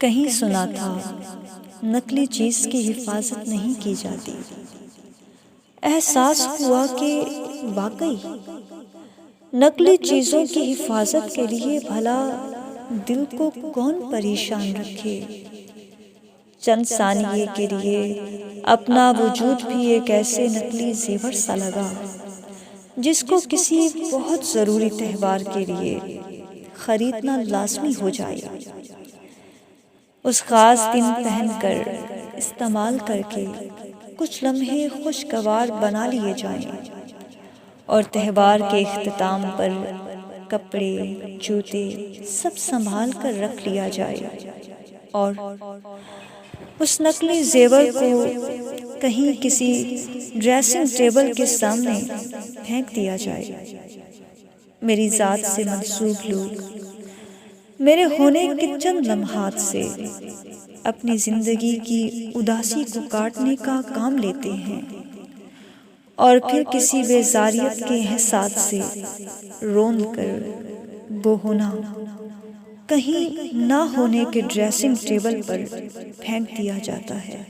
کہیں سنا تھا نقلی چیز کی حفاظت نہیں کی جاتی۔ احساس ہوا کہ واقعی نقلی چیزوں کی حفاظت کے لیے بھلا دل کو کون پریشان رکھے۔ چند ثانیے کے لیے اپنا وجود بھی ایک ایسے نقلی زیور سا لگا جس کو کسی بہت ضروری تہوار کے لیے خریدنا لازمی ہو جائے۔ اس خاص دن پہن کر استعمال کر کے کچھ لمحے خوشگوار بنا لیے جائیں اور تہوار کے اختتام پر کپڑے جوتے سب سنبھال کر رکھ لیا جائے اور اس نقلی زیور کو کہیں کسی ڈریسنگ ٹیبل کے سامنے پھینک دیا جائے۔ میری ذات سے منسوب لوگ میرے ہونے کے چند لمحات سے اپنی زندگی کی اداسی کو کاٹنے کا کام لیتے ہیں اور پھر کسی بیزاریت کے احساس سے روند کر وہ ہونا کہیں نہ ہونے کے ڈریسنگ ٹیبل پر پھینک دیا جاتا ہے۔